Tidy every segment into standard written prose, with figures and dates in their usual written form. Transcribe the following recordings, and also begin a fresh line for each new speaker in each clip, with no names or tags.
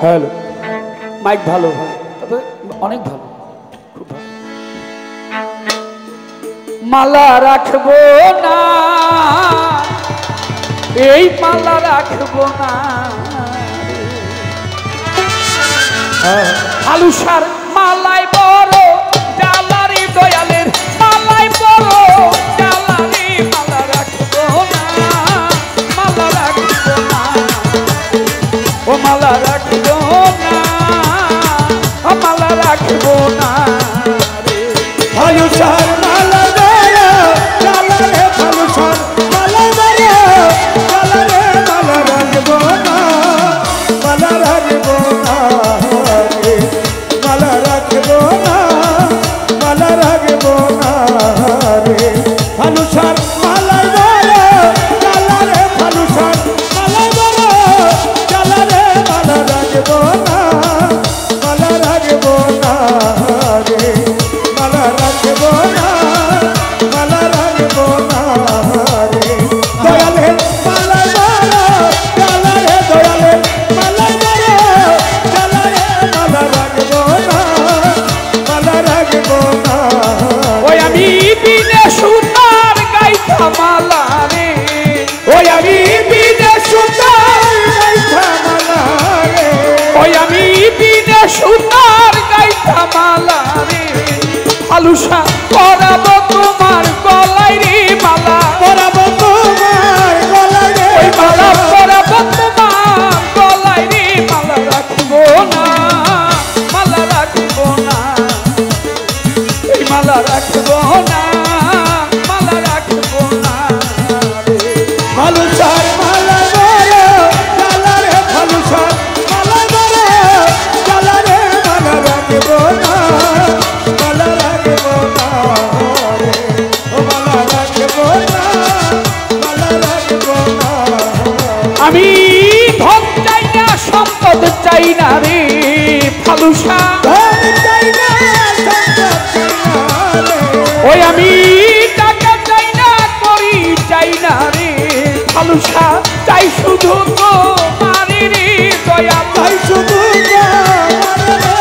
Hello, mic ভালো, ভালো, তবে অনেক ভালো, খুব ভালো। মালা রাখবো না, এই মালা রাখবো না, আলুসার মালাই বড় জালারি দয়ালের মালাই বড় জালারি, মালা রাখবো না, মালা রাখবো না, ও মালা রাখবো না, মালা রাখবো না রে।
আলুসার মালা দয়া জালারে, আলুসার মালা দয়া জালারে, মালা রাখবো না, মালা রাখবো না রে, মালা রাখবো না, মালা রাখবো না রে। আলুসার মালা দয়া জালারে, আলুসার মালা দয়া জালারে, মালা রাখবো না, মালা রাখবো না রে, মালা রাখবো না, মালা রাখবো না রে। দয়ালে মালা দয়া জালারে, দয়ালে মালা দয়া জালারে, মালা রাখবো না, মালা রাখবো না।
ওই আমি বিনে সুতার গাইতা মালা রে, ওই আমি বিনে সুতার
গাইতা মালা রে,
ওই আমি বিনে সুতার গাইতা মালা রে, আলুসা পরাবো তোমার গলায় রে মালা,
পরাবো তোমার গলায় রে
ওই মালা পরাবো তোমার গলায় রে, মালা রাখবো না, মালা রাখবো না, এই মালা রাখবো না, মালা রাখবো না রে।
আলুসার মালা দয়া জালারে, আলুসার মালা দয়া জালারে, মালা রাখবো না, মালা রাখবো না রে, ও মালা রাখবো না, মালা রাখবো না।
আমি ধন চাই না, সম্পদ চাই না রে ফালুসা,
ধন চাই না, সম্পদ চাই না রে,
ওই আমি টাকা চাই না, করি চাই না রে ফালুসা, চাই শুধু তোমারি রে দয়াল,
তাই শুধু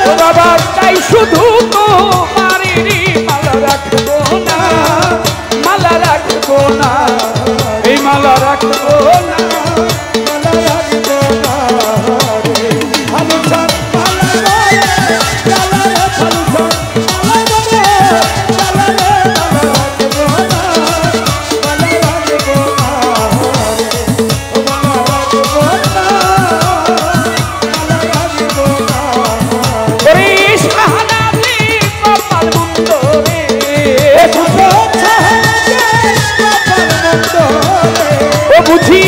ও বাবা চাই শুধু তোমারি রে, মালা রাখবো না, মালা রাখবো না, এই মালা রাখবো না।
মালা রাখবো না রে। আলুসার মালা দয়া জালারে, আলুসার মালা দয়া জালারে, মালা রাখবো না, মালা রাখবো না রে, ও মালা রাখবো না, মালা রাখবো না।
ওরে শাহনাজি কপাল মুন্দ রে, ও বুঝি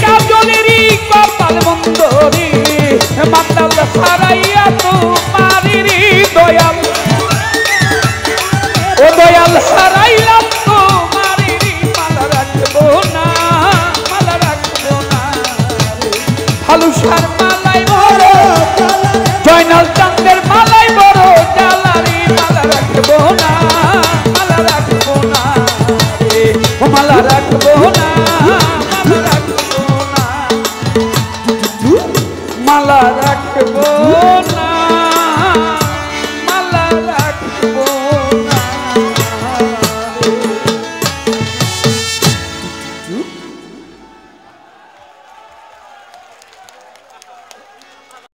কাজলেরই কপাল মন্দ রে, মাতাল হারাইয়া তোমারি রে দয়াল, ও দয়াল হারাইলাম তোমারি রে, মালা রাখবো না, মালা রাখবো না রে। হালুসার মালাই বড়, জয়নাল চাঁদের মালাই বড় জালারি, মালা রাখবো না, মালা রাখবো না রে, ও মালা রাখবো না, মালা রাখবো না, মালা রাখবো না।